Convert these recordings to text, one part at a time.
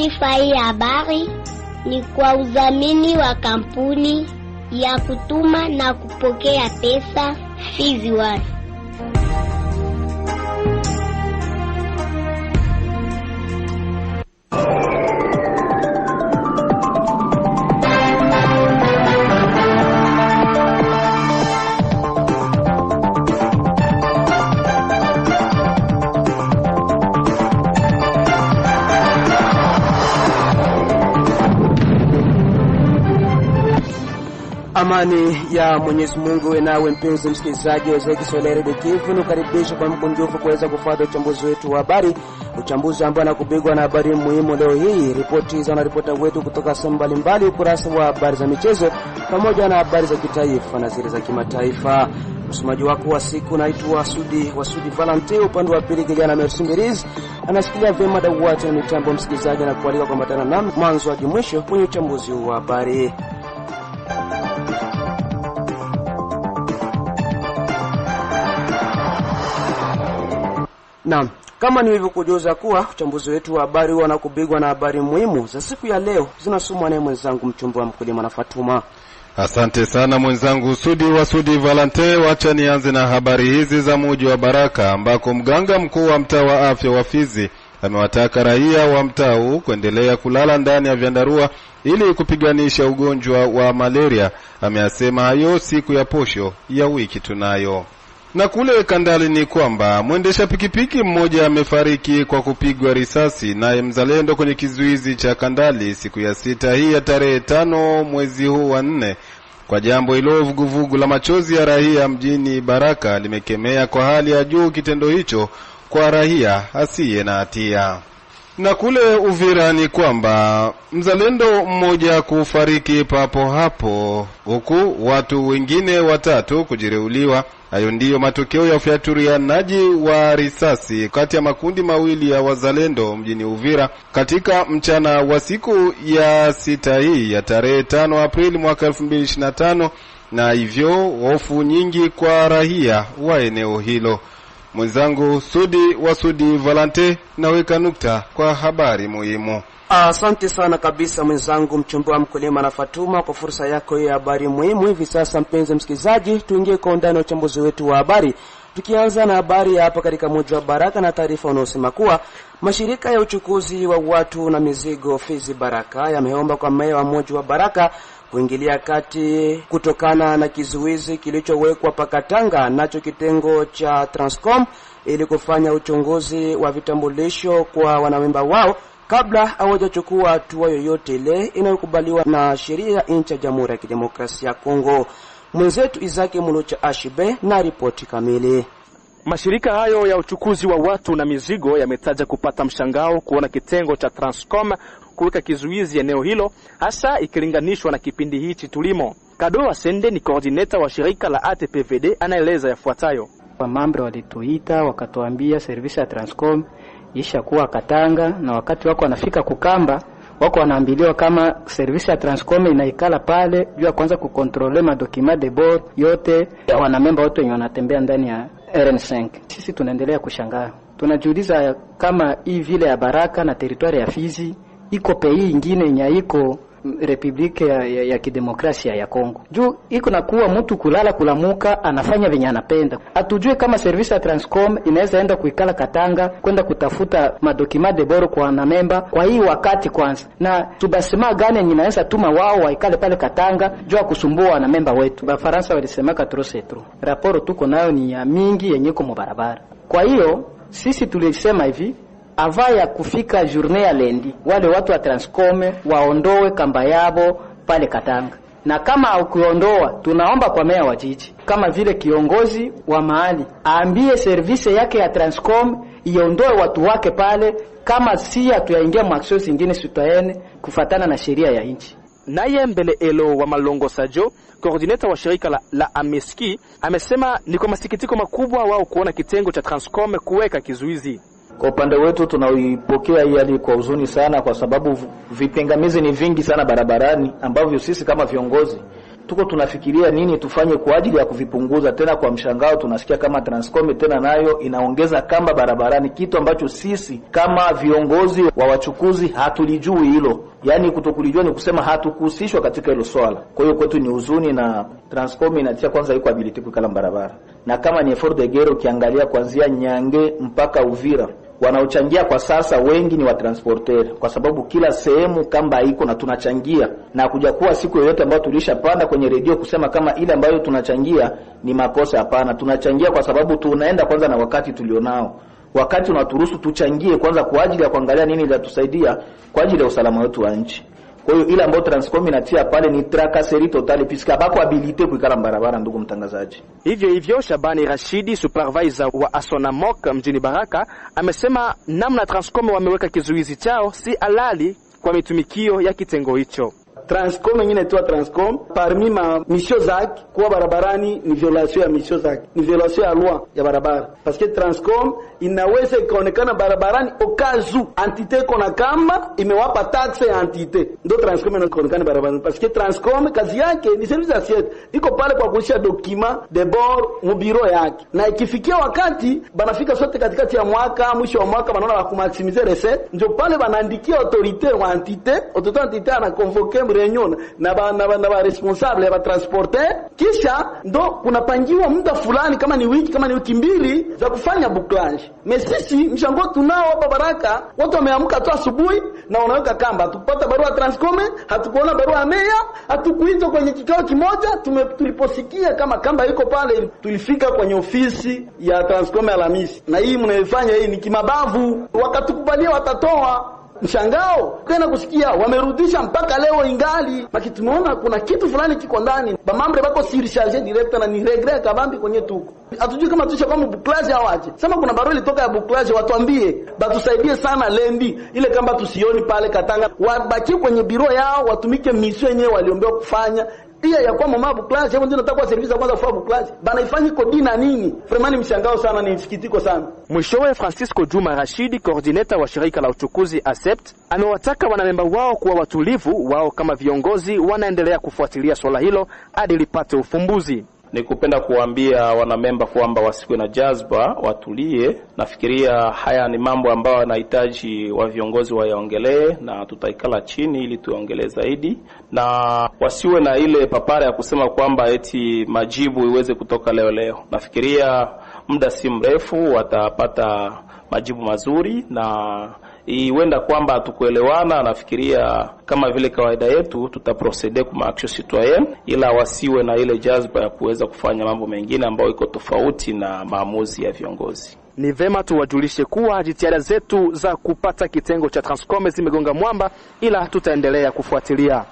Taarifa hii habari ni kwa udhamini wa kampuni ya kutuma na kupokea pesa Fizi One. Amani ya Mwenyezi Mungu enawe mpenzi msikilizaji wa Kiswahili Radio Kivu, nukaribisha kwa mkunjufu kuweza kufuata uchambuzi wetu wa habari, uchambuzi ambao unakupigwa na habari muhimu leo hii, ripoti za wanaripota wetu kutoka sehemu mbalimbali, ukurasa wa habari za michezo pamoja na habari za kitaifa na zile za kimataifa. Msomaji wako wa siku naitwa Sudi Valente, upande wa pili kijana Merci Mbirizi anasikilia vyema dawati na mitambo msikilizaji, na kualika kwa matana na mwanzo hadi mwisho kwenye uchambuzi wa habari. Naam, kama nilivyokujuza kuwa uchambuzi wetu wa habari unakubigwa na habari muhimu za siku ya leo, zinasomwa na mwenzangu mchumba wa mkulima na Fatuma. Asante sana mwenzangu Sudi Valente. Wacha nianze na habari hizi za mji wa Baraka, ambako mganga mkuu wa mtaa wa afya wa Fizi amewataka raia wa mtaa huu kuendelea kulala ndani ya vyandarua ili kupiganisha ugonjwa wa malaria. Ameyasema hayo siku ya posho ya wiki tunayo. Na kule Kandali ni kwamba mwendesha pikipiki mmoja amefariki kwa kupigwa risasi naye mzalendo kwenye kizuizi cha Kandali siku ya 6 hii ya tarehe 5 mwezi huu wa 4. Kwa jambo hilo, vuguvugu la machozi ya raia mjini Baraka limekemea kwa hali ya juu kitendo hicho kwa raia asiye na hatia. Na kule Uvira ni kwamba mzalendo mmoja kufariki papo hapo, huku watu wengine 3 kujireuliwa. Hayo ndiyo matokeo ya ufyatulianaji wa risasi kati ya makundi mawili ya wazalendo mjini Uvira katika mchana wa siku ya 6 hii ya tarehe 5 Aprili mwaka 2025, na hivyo hofu nyingi kwa raia wa eneo hilo. Mwenzangu Sudi Valente naweka nukta kwa habari muhimu. Asante sana kabisa mwenzangu mchumba wa mkulima na Fatuma kwa fursa yako ya habari muhimu. Hivi sasa mpenzi msikilizaji, tuingie kwa undani wa uchambuzi wetu wa habari, tukianza na habari hapa katika mji wa Baraka na taarifa unaosema kuwa mashirika ya uchukuzi wa watu na mizigo Fizi Baraka yameomba kwa meya wa mji wa Baraka kuingilia kati kutokana na kizuizi kilichowekwa Pakatanga nacho kitengo cha Transcom ili kufanya uchunguzi wa vitambulisho kwa wanamemba wao kabla hawajachukua hatua yoyote ile inayokubaliwa na sheria ya nchi ya Jamhuri ya Kidemokrasia ya Kongo. Mwenzetu Izaki Mulucha Ashibe na ripoti kamili. Mashirika hayo ya uchukuzi wa watu na mizigo yametaja kupata mshangao kuona kitengo cha Transcom kuweka kizuizi eneo hilo, hasa ikilinganishwa na kipindi hichi tulimo. Kado Wasende ni coordinator wa shirika la ATPVD, anaeleza yafuatayo. Wamambre walituita wakatuambia service ya Transcom isha kuwa Katanga, na wakati wako wanafika kukamba wako wanaambiliwa kama service ya Transcom inaikala pale juu ya kwanza kukontrole madokima de bord yote ya wanamemba wote wenye wanatembea ndani ya RN5. Sisi tunaendelea kushangaa, tunajiuliza kama hii vile ya Baraka na teritwari ya Fizi iko pei ingine yenye iko Republika ya Kidemokrasia ya Kongo. Juu iko na kuwa mtu kulala kulamuka anafanya venye anapenda. Atujue kama service ya Transcom inaweza enda kuikala Katanga kwenda kutafuta madokima de boro kwa wanamemba kwa hii wakati kwanza. Na tubasema gani yenye inaweza tuma wao waikale pale Katanga juu kusumbua wanamemba wetu. Bafaransa walisema katrosetro. Raporo tuko nayo ni ya mingi yenye iko barabara. Kwa hiyo sisi tulisema hivi, ava ya kufika journée ya lendi wale watu wa Transcom waondoe kamba yabo pale Katanga, na kama ukiondoa tunaomba kwa meya wa jiji kama vile kiongozi wa mahali aambie service yake ya Transcom iondoe watu wake pale, kama si hatuyaingia maksio zingine sitaene kufatana na sheria ya nchi. Naye Mbele Elo wa Malongo Sajo, coordinator wa shirika la Ameski, amesema ni kwa masikitiko makubwa wao kuona kitengo cha Transcom kuweka kizuizi. Kwa upande wetu tunaipokea hii hali kwa huzuni sana, kwa sababu vipingamizi ni vingi sana barabarani ambavyo sisi kama viongozi tuko tunafikiria nini tufanye kwa ajili ya kuvipunguza. Tena kwa mshangao tunasikia kama Transcom tena nayo inaongeza kamba barabarani, kitu ambacho sisi kama viongozi wa wachukuzi hatulijui hilo. Yaani kutokulijua ni kusema hatukuhusishwa katika hilo swala. Kwa hiyo kwetu ni huzuni, na Transcom inatia kwanza iko ability kukala barabara. Na kama ni effort de guerre ukiangalia kuanzia Nyange mpaka Uvira, wanaochangia kwa sasa wengi ni wa transporter, kwa sababu kila sehemu kamba iko na tunachangia, na kuja kuwa siku yoyote ambayo tulishapanda kwenye redio kusema kama ile ambayo tunachangia ni makosa. Hapana, tunachangia kwa sababu tunaenda kwanza na wakati tulionao. Wakati unaturuhusu tuchangie kwanza kwa ajili ya kuangalia nini itatusaidia kwa ajili ya usalama wetu wa nchi. Kwa hiyo ile ambayo Transcom inatia pale ni tracasserie totale puisque bako habilité kuikala barabara. Ndugu mtangazaji, hivyo Shabani Rashidi, supervisor wa Asonamok mjini Baraka, amesema namna Transcom wameweka kizuizi chao si halali kwa mitumikio ya kitengo hicho. Transcom nyingine tu Transcom parmi ma mission zake kwa barabarani ni violation ya mission zake, ni violation ya loi ya barabara, parce que Transcom inaweza ikaonekana barabarani okazu entité kona kama imewapa taxe ya entité, ndio Transcom inaonekana barabarani, parce que Transcom kazi yake ni service assiette, iko pale kwa kuisha document de bord mu bureau yake, na ikifikia wakati banafika sote katikati ya mwaka, mwisho wa mwaka banaona wa kumaximiser recette, ndio pale banaandikia autorité wa entité ana convoquer reunion na ba responsable ya transporter, kisha ndo kunapangiwa muda fulani, kama ni wiki mbili za kufanya bouclage. Mesisi mshango tunao hapa Baraka, watu wameamka tu asubuhi na wanaweka kamba. Tupata barua Transcom, hatukuona barua meya, hatukuitwa kwenye kikao kimoja. Tuliposikia kama kamba iko pale, tulifika kwenye ofisi ya Transcom Alhamisi, na hii mnaifanya hii ni kimabavu. Wakatukubalia watatoa mshangao tena kusikia wamerudisha mpaka leo ingali. Maki tumeona kuna kitu fulani kiko ndani. Bamambre bako surcharge direct na ni regret kabambi kwenye tuko. Hatujui kama tusha kama bouclage au aje. Sema kuna barua ilitoka ya bouclage, watuambie, batusaidie sana lembi. Ile kamba tusioni pale Katanga. Wabaki kwenye biro yao, watumike mission yenyewe waliombea kufanya. Pia ya kwa mama bouclage, hapo ndio nataka service kwanza kwa bouclage. Bana ifanye kodi na nini? Vraiment mshangao sana, ni msikitiko sana. Mwishowe Francisco Juma Rashidi, coordinator wa shirika la uchukuzi ASEPT, amewataka wanamemba wao kuwa watulivu, wao kama viongozi wanaendelea kufuatilia swala hilo hadi lipate ufumbuzi. Ni kupenda kuambia wanamemba kwamba wasiwe na jazba, watulie. Nafikiria haya ni mambo ambayo yanahitaji wa viongozi wayaongelee, na tutaikala chini ili tuongelee zaidi, na wasiwe na ile papara ya kusema kwamba eti majibu iweze kutoka leo. Nafikiria muda si mrefu watapata majibu mazuri, na iwenda kwamba hatukuelewana. Nafikiria kama vile kawaida yetu tutaprocede kuma action citoyen, ila wasiwe na ile jazba ya kuweza kufanya mambo mengine ambayo iko tofauti na maamuzi ya viongozi. Ni vema tuwajulishe kuwa jitihada zetu za kupata kitengo cha Transcom zimegonga mwamba, ila tutaendelea kufuatilia.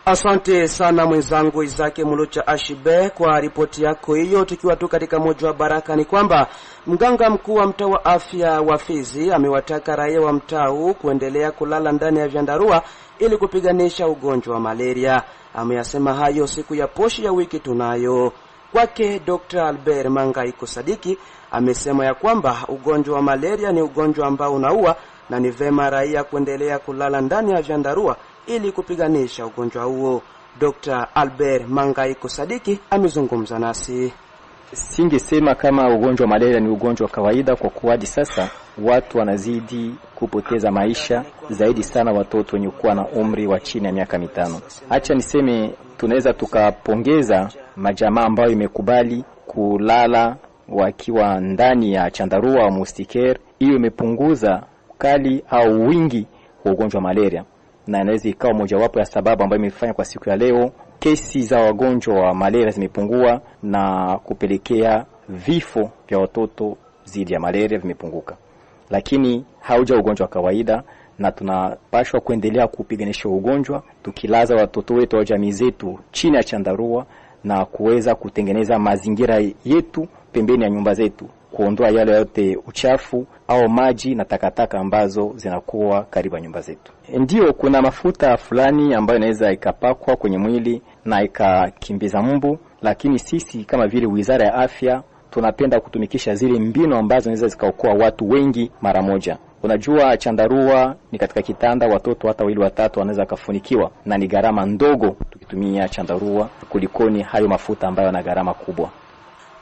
Asante sana mwenzangu Izake Mulucha Ashibe kwa ripoti yako hiyo. Tukiwa tu katika moja wa Baraka, ni kwamba mganga mkuu wa mtaa wa afya wa Fizi amewataka raia wa mtaa huu kuendelea kulala ndani ya vyandarua ili kupiganisha ugonjwa wa malaria. Ameyasema hayo siku ya poshi ya wiki tunayo. Kwake Dr. Albert Mangaiko Sadiki amesema ya kwamba ugonjwa wa malaria ni ugonjwa ambao unaua, na ni vema raia kuendelea kulala ndani ya vyandarua ili kupiganisha ugonjwa huo. Dr. Albert Mangaiko Sadiki amezungumza nasi. Singesema kama ugonjwa wa malaria ni ugonjwa wa kawaida, kwa kuwa hadi sasa watu wanazidi kupoteza maisha, zaidi sana watoto wenye kuwa na umri wa chini ya miaka 5. Acha niseme tunaweza tukapongeza majamaa ambayo imekubali kulala wakiwa ndani ya chandarua au mustiker. Hiyo imepunguza ukali au wingi wa ugonjwa wa malaria, na inaweza ikawa mojawapo ya sababu ambayo imefanya kwa siku ya leo kesi za wagonjwa wa malaria zimepungua na kupelekea vifo vya watoto zidi ya malaria vimepunguka. Lakini hauja ugonjwa wa kawaida, na tunapaswa kuendelea kupiganisha ugonjwa tukilaza watoto wetu au jamii zetu chini ya chandarua na kuweza kutengeneza mazingira yetu pembeni ya nyumba zetu, kuondoa yale yote uchafu au maji na takataka ambazo zinakuwa karibu na nyumba zetu. Ndio kuna mafuta fulani ambayo inaweza ikapakwa kwenye mwili na ikakimbiza mbu, lakini sisi kama vile Wizara ya Afya tunapenda kutumikisha zile mbinu ambazo zinaweza zikaokoa watu wengi mara moja. Unajua chandarua ni katika kitanda watoto hata wawili watatu wanaweza kufunikiwa, na ni gharama ndogo tukitumia chandarua kulikoni hayo mafuta ambayo yana gharama kubwa.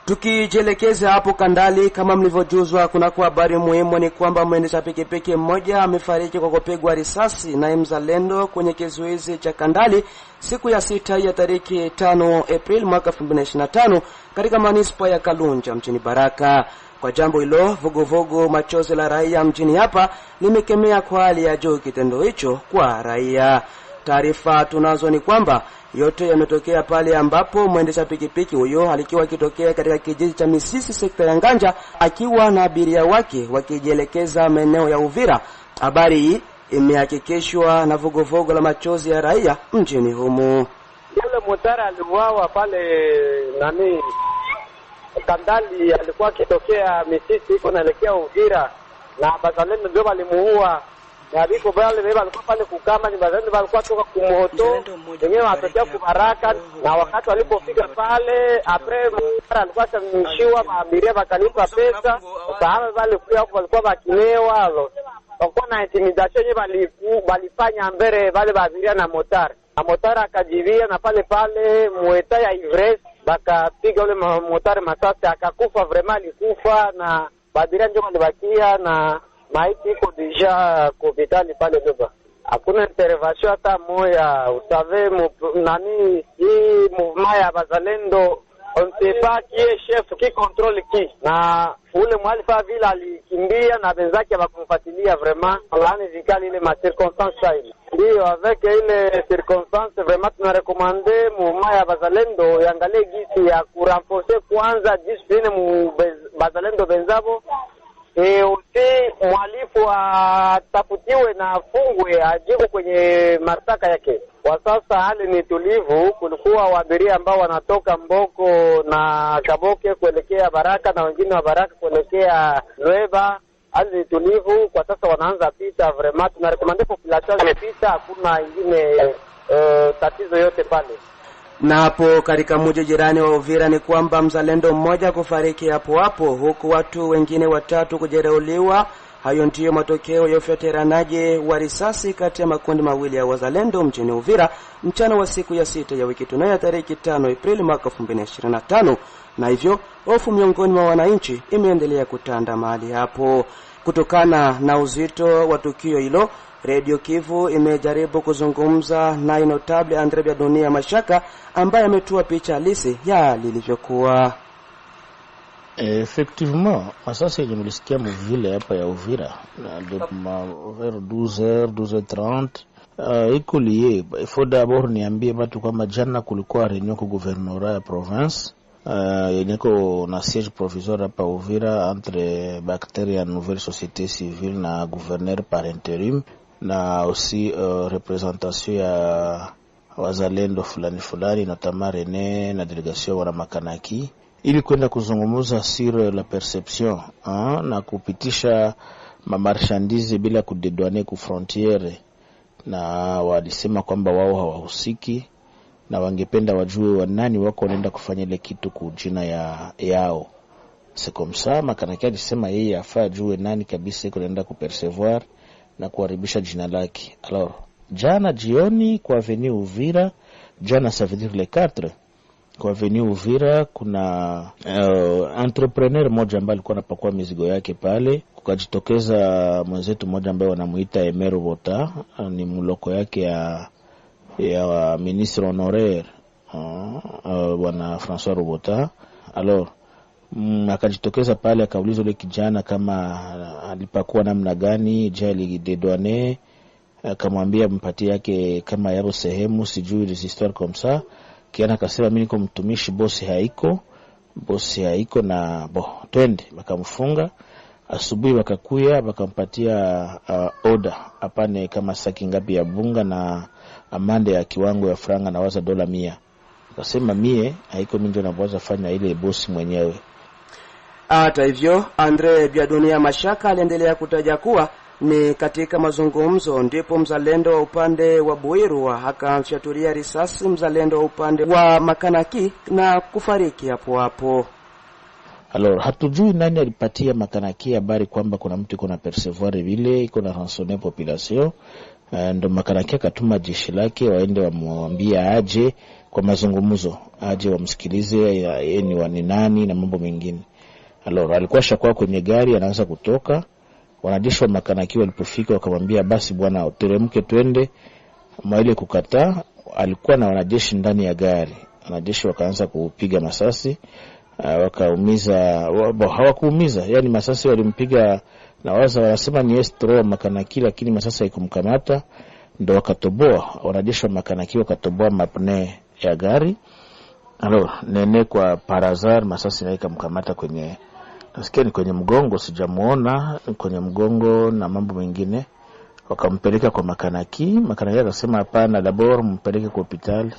Tukijelekeza hapo Kandali, kama mlivyojuzwa kunako habari muhimu ni kwamba mwendesha pikipiki mmoja amefariki kwa kupigwa risasi na mzalendo kwenye kizuizi cha Kandali siku ya 6 ya tariki 5 April mwaka 2025 katika manispa ya Kalunja mjini Baraka. Kwa jambo hilo, vuguvugu machozi la raia mjini hapa limekemea kwa hali ya juu kitendo hicho kwa raia. Taarifa tunazo ni kwamba yote yametokea pale ambapo mwendesha pikipiki huyo alikuwa akitokea katika kijiji cha Misisi sekta ya Nganja akiwa na abiria wake wakijielekeza maeneo ya Uvira. Habari hii imehakikishwa na vuguvugu la machozi ya raia mjini humo. Yule motara aliuawa pale Kandali, alikuwa akitokea Misisi iko naelekea Uvira, na bazalendo ndio walimuua. Na biko bale walikuwa pale kukama, ni bazalendo walikuwa toka kumoto wenyewe watokea kubaraka, na wakati walipofika pale apre mara alikuwa amemshiwa maabiria wakalipa pesa, sababu wale walikuwa wakilewa, walikuwa na intimidation walifanya mbele wale maabiria na motari. Na motari akajivia na pale mueta ya Ivres bakapiga ule motari masasi akakufa, vraiment alikufa, na maabiria ndio walibakia na maiti iko deja hospitali pale Doba. Hakuna intervention hata moja. Usave hii mouvement ya bazalendo on sait pas qui est chef, qui contrôle qui. Na ule mwalifa vile alikimbia na wenzake wakumfuatilia, vraiment alani vikali ile ma circonstances ile. Ndio avec ile circonstance vraiment tunarekomande mouvement ya bazalendo yangalie gisi ya kurenforcer kwanza discipline mu bazalendo benzabo. Usi mwalifu atafutiwe na afungwe ajibu kwenye martaka yake. Kwa sasa hali ni tulivu. Kulikuwa waabiria ambao wanatoka Mboko na Kaboke kuelekea Baraka na wengine wa Baraka kuelekea Lweba. Hali ni tulivu kwa sasa, wanaanza pita. Vraiment tunarekomande population ipita, hakuna ingine tatizo yote pale. Na hapo katika mji jirani wa Uvira ni kwamba mzalendo mmoja kufariki hapo huku watu wengine 3 kujeruhiwa. Hayo ndiyo matokeo ya ufyaturanaji wa risasi kati ya makundi mawili ya wazalendo mjini Uvira mchana wa siku ya 6 ya wiki tunayo tarehe 5 Aprili mwaka 2025, na hivyo hofu miongoni mwa wananchi imeendelea kutanda mahali hapo. Kutokana na uzito wa tukio hilo, Radio Kivu imejaribu kuzungumza na notable Andre Biadunia Mashaka ambaye ametoa picha halisi ya lilivyokuwa. Effectivement, masasi yenye mlisikia mvile hapa ya Uvira vers 12h 12h30 iko lié. Il faut d'abord niambie watu kama jana kulikuwa reunion ku gouvernorat ya province yenye ko na siège provisoire hapa Uvira entre Bacteria ya Nouvelle Société Civile na gouverneur par intérim, na aussi représentation ya wazalendo fulani notamment René na delegation wana Makanaki, ili kwenda kuzungumza sur la perception na kupitisha mamarchandise bila kudedouaner ku frontiere, na walisema kwamba wao hawahusiki na wangependa wajue wanani wako wanaenda kufanya ile kitu kujina yao. C'est comme ça Makanaki alisema yeye afaa jue nani kabisa iko anaenda kupercevoir na kuharibisha jina lake. Alors jana jioni kwa avenue Uvira, jana ça veut dire le 4 kwa avenue Uvira, kuna entrepreneur mmoja ambaye alikuwa anapakua mizigo yake pale, kukajitokeza mwenzetu mmoja ambaye wanamuita Emer Robota, ni mloko yake ya ministre honoraire bwana François Robota. Alors akajitokeza pale akauliza yule kijana kama alipakua namna gani, je alidedouaner, akamwambia mpatie yake kama yao sehemu, sijui des histoires comme ça. Kiana akasema mimi niko mtumishi, bosi haiko na twende. Wakamfunga. Asubuhi wakakuya wakampatia order apane kama saki ngapi ya bunga na amande ya kiwango ya franga na waza $100. Akasema mie haiko mimi ndio naweza fanya ile bosi mwenyewe. Hata hivyo Andre Biadunia Mashaka aliendelea kutaja kuwa ni katika mazungumzo ndipo mzalendo wa upande wa Buiru akamfyatulia risasi mzalendo wa upande wa Makanaki na kufariki hapo. Alors hatujui nani alipatia Makanaki habari kwamba kuna mtu iko na percevoir vile iko na rançonner population. Ndo Makanaki akatuma jeshi lake waende wamwambia aje kwa mazungumzo, aje wamsikilize yeye ni nani na mambo mengine. Alors alikuwa shakwa kwenye gari anaanza kutoka, wanajeshi wa Makanaki walipofika wakamwambia basi bwana uteremke twende. Maile kukataa, alikuwa na wanajeshi ndani ya gari. Wanajeshi wakaanza kupiga masasi, wakaumiza, hawakuumiza, yani masasi walimpiga na waza wanasema ni estro wa Makanaki, lakini masasi haikumkamata. Ndo wakatoboa, wanajeshi wa Makanaki wakatoboa mapne ya gari. Alors Nene kwa parazar masasi na ikamkamata kwenye, nasikia ni kwenye mgongo, sijamuona kwenye mgongo na mambo mengine. Wakampeleka kwa Makanaki. Makanaki akasema hapana, d'abord mpeleke kwa hospitali,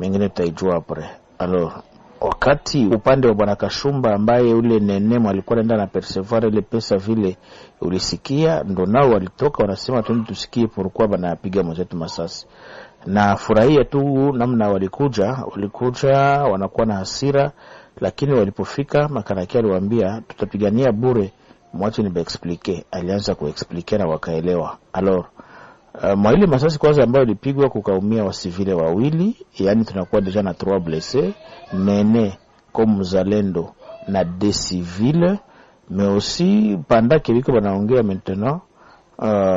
mengine tutaijua hapo. Alors wakati upande wa bwana Kashumba ambaye ule Nene alikuwa anaenda na percevoir ile pesa vile ulisikia, ndo nao walitoka wanasema twende tusikie pourquoi banapiga mzetu masasi. Na furahia tu namna walikuja wanakuwa na hasira, lakini walipofika Makanaki aliwaambia tutapigania bure, mwache ni explique. Alianza kuexplique na wakaelewa. Alors maile masasi kwanza ambayo ilipigwa kukaumia wasivile wawili, yani tunakuwa deja na 3 blessés, Nene comme Mzalendo na des civils, mais aussi pendant que biko banaongea maintenant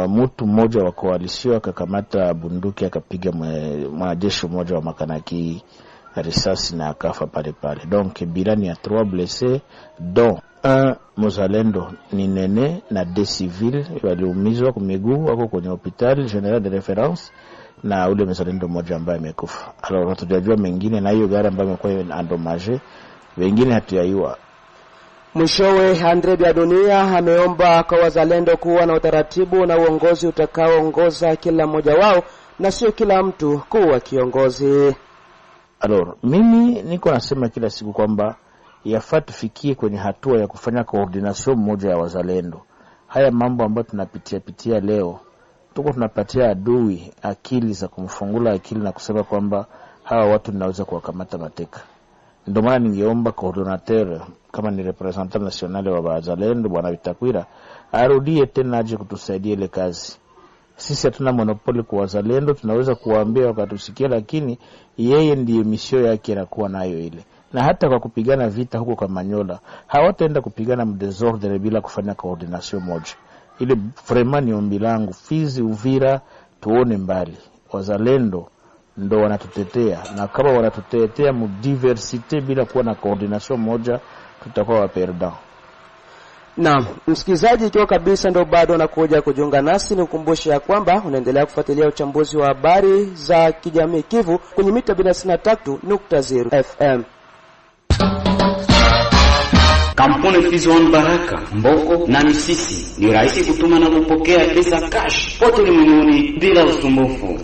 mtu mmoja wa coalition akakamata bunduki akapiga mwanajeshi mmoja wa Makanaki risasi na akafa pale. Donc bilani ya 3 blessés dont un Mzalendo ni Nene na des civils waliumizwa kwa miguu, wako kwenye hospitali general de référence, na ule Mzalendo mmoja ambaye amekufa. Alors hatujajua mengine, na hiyo gari ambayo imekuwa endommagée wengine hatuyaiwa. Mwishowe Andre Biadunia ameomba kwa wazalendo kuwa na utaratibu na uongozi utakaoongoza kila mmoja wao na sio kila mtu kuwa kiongozi. Alors mimi niko nasema kila siku kwamba yafaa tufikie kwenye hatua ya kufanya coordination moja ya wazalendo. Haya mambo ambayo tunapitia leo, tuko tunapatia adui akili za kumfungula akili na kusema kwamba hawa watu tunaweza kuwakamata mateka. Ndio maana ningeomba coordinateur kama ni representant national wa wazalendo bwana Bitakwira arudie tena aje kutusaidia ile kazi. Sisi hatuna monopoli kwa wazalendo, tunaweza kuwaambia wakatusikia, lakini yeye ndiye mission yake inakuwa nayo ile. Na hata kwa kupigana vita huko kwa Manyola hawataenda kupigana mdesordre bila kufanya coordination moja. Ile vraiment ni ombi langu, Fizi Uvira tuone mbali. Wazalendo ndo wanatutetea, na kama wanatutetea mu diversite bila kuwa na coordination moja tutakuwa waperdant. Na msikilizaji, ikiwa kabisa ndo bado unakuja kujiunga nasi, nikukumbushe ya kwamba unaendelea kufuatilia uchambuzi wa habari za kijamii Kivu kwenye mita 93.0 FM. Kampuni Fizon Baraka, Mboko na Misisi ni rahisi kutuma na kupokea pesa cash pote ulimwenguni bila usumbufu.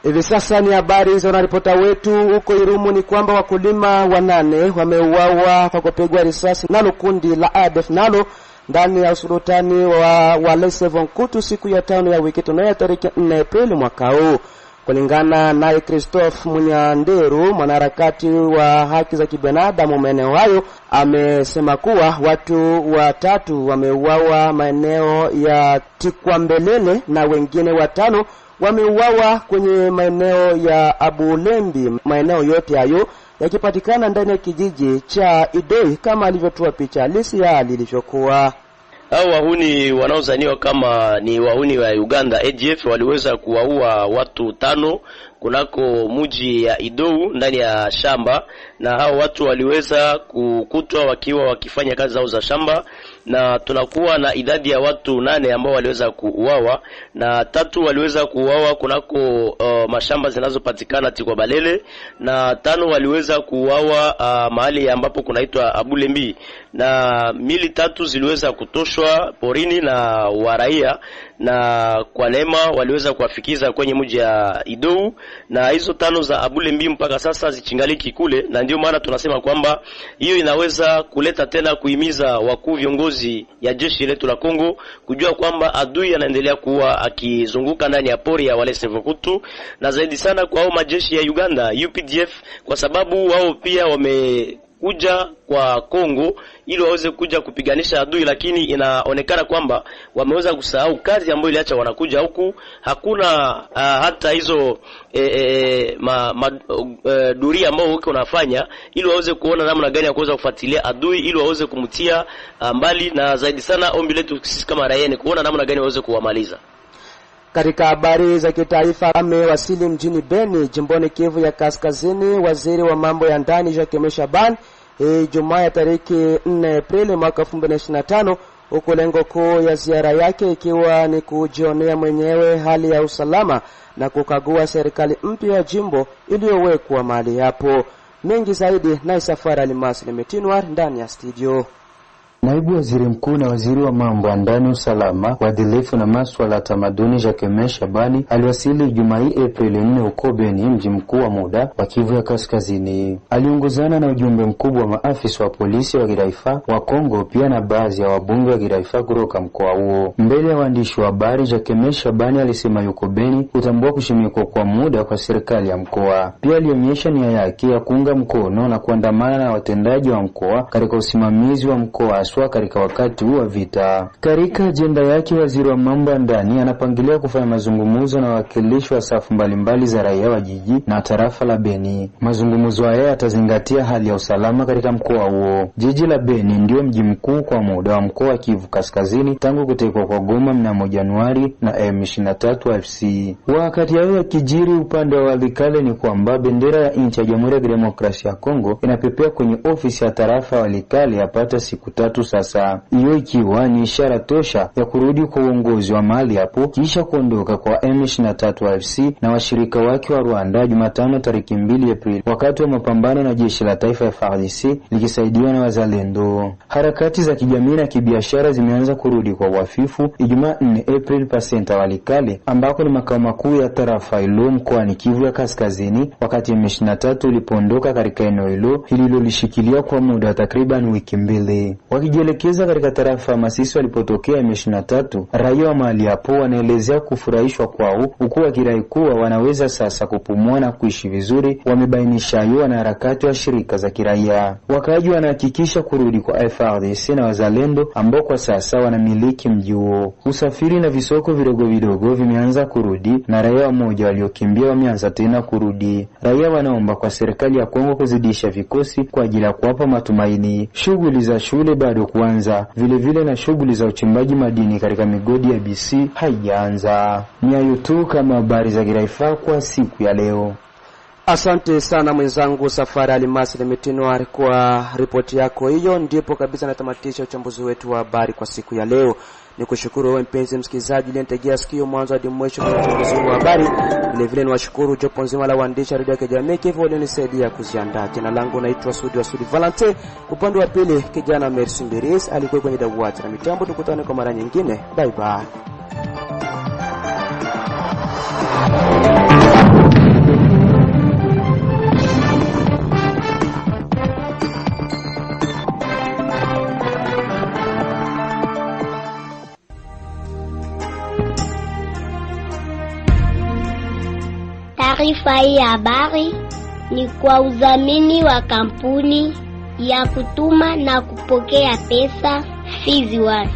Hivi sasa ni habari za wanaripota wetu huko Irumu ni kwamba wakulima 8 wameuawa kwa kupigwa risasi nalo kundi la ADF nalo ndani ya usultani wa Walese Vonkutu siku ya 5 ya wiki tunayo tarehe 4 Aprili mwaka huu. Kulingana naye Christophe Munyanderu, mwanaharakati wa haki za kibinadamu maeneo hayo, amesema kuwa watu 3 wameuawa maeneo ya Tikwambelele na wengine 5 wameuawa kwenye maeneo ya Abulembi. Maeneo yote hayo yakipatikana ndani ya kijiji cha Idoi kama alivyotoa picha halisi ya alilivyokuwa. Hao wahuni wanaozaniwa kama ni wahuni wa Uganda ADF waliweza kuwaua watu 5 kunako mji ya Idou ndani ya shamba, na hao watu waliweza kukutwa wakiwa wakifanya kazi zao za shamba, na tunakuwa na idadi ya watu 8 ambao waliweza kuuawa, na 3 waliweza kuuawa kunako mashamba zinazopatikana Tikwabalele, na 5 waliweza kuuawa mahali ambapo kunaitwa Abulembi, na mili 3 ziliweza kutoshwa porini na waraia, na kwa neema waliweza kuwafikiza kwenye mji ya Idou, na hizo 5 za Abulembi mpaka sasa zichingaliki kule. Na ndio maana tunasema kwamba hiyo inaweza kuleta tena kuhimiza wakuu viongozi ya jeshi letu la Kongo kujua kwamba adui anaendelea kuwa akizunguka ndani ya pori ya Walese Vonkutu, na zaidi sana kwa hao majeshi ya Uganda UPDF, kwa sababu wao pia kuja kwa Kongo ili waweze kuja kupiganisha adui, lakini inaonekana kwamba wameweza kusahau kazi ambayo iliacha wanakuja huku. Hakuna hata hizo duria ambao wako wanafanya ili waweze kuona namna gani ya kuweza kufuatilia adui ili waweze kumtia mbali, na zaidi sana ombi letu sisi kama raia ni kuona namna gani waweze kuwamaliza. Katika habari za kitaifa, amewasili mjini Beni, jimboni Kivu ya Kaskazini, waziri wa mambo ya ndani Jacques Shaban Ijumaa ya tariki 4 Aprili mwaka 2025, huku lengo kuu ya ziara yake ikiwa ni kujionea mwenyewe hali ya usalama na kukagua serikali mpya ya jimbo iliyowekwa mahali hapo. Mengi zaidi na Safari Almasi Limetinwar ndani ya studio. Naibu waziri mkuu na waziri wa mambo ya ndani, usalama, uadilifu na masuala ya tamaduni Jacques Shabani aliwasili Ijumaa Aprili 4 huko Beni, mji mkuu wa muda wa Kivu ya Kaskazini. Aliongozana na ujumbe mkubwa wa maafisa wa polisi wa kitaifa wa Kongo, pia na baadhi ya wabunge wa kitaifa kutoka mkoa huo. Mbele ya waandishi wa habari, Jacques Shabani alisema yuko Beni kutambua kushimikwa kwa muda kwa serikali ya mkoa. Pia alionyesha nia yake ya kuunga mkono na kuandamana na watendaji wa mkoa katika usimamizi wa mkoa katika wakati wa vita. Katika ajenda yake, waziri wa mambo ya ndani anapangilia kufanya mazungumzo na wawakilishi wa safu mbalimbali za raia wa jiji na tarafa la Beni. Mazungumzo haya yatazingatia hali ya usalama katika mkoa huo. Jiji la Beni ndio mji mkuu kwa muda wa mkoa wa Kivu Kaskazini tangu kutekwa kwa Goma mnamo Januari na M23 AFC. Wakati hayo yakijiri, upande wa Walikale ni kwamba bendera ya nchi ya Jamhuri ya Demokrasia ya Kongo inapepea kwenye ofisi ya tarafa ya Walikale yapata siku 3 sasa. Hiyo ikiwa ni ishara tosha ya kurudi kwa uongozi wa mahali hapo kisha kuondoka kwa M23 AFC na washirika wake wa Rwanda Jumatano tariki 2 Aprili wakati wa mapambano na jeshi la taifa ya FARDC likisaidiwa na wazalendo. Harakati za kijamii na kibiashara zimeanza kurudi kwa uhafifu Ijumaa 4 Aprili pasenta Walikale, ambako ni makao makuu ya tarafa hilo mkoani Kivu ya Kaskazini, wakati M23 ulipoondoka katika eneo hilo lililolishikiliwa kwa muda takriban wiki 2. Wakijielekeza katika tarafa Masisi walipotokea M23, raia wa mahali hapo wanaelezea kufurahishwa kwao, huku wakirai kuwa wanaweza sasa kupumua na kuishi vizuri. Wamebainisha hiyo na harakati wa shirika za kiraia. Wakaaji wanahakikisha kurudi kwa FARDC na wazalendo ambao kwa sasa wanamiliki mji huo. Usafiri na visoko vidogo vidogo vimeanza kurudi na raia mmoja waliokimbia wameanza tena kurudi. Raia wanaomba kwa serikali ya Kongo kuzidisha vikosi kwa ajili ya kuwapa matumaini. Shughuli za shule bado kuanza, vile na shughuli za uchimbaji madini katika migodi ya BC haijaanza. Ni hayo tu kama habari za kitaifa kwa siku ya leo. Asante sana mwenzangu Safari Almasi Limetinwar kwa ripoti yako hiyo. Ndipo kabisa natamatisha uchambuzi wetu wa habari kwa siku ya leo. Nikushukuru wewe mpenzi msikilizaji uliyenitegea sikio mwanzo hadi mwisho wa uchambuzi wa habari. Vile niwashukuru jopo nzima la waandishi wa redio ya kijamii Kivu walionisaidia kuziandaa. Jina langu naitwa Sudi Valente. Upande wa pili kijana Mercy Mbiris alikuwa kwenye dawati na mitambo. Tukutane kwa mara nyingine. Bye bye. Taarifa hii ya habari ni kwa udhamini wa kampuni ya kutuma na kupokea pesa Fizi One.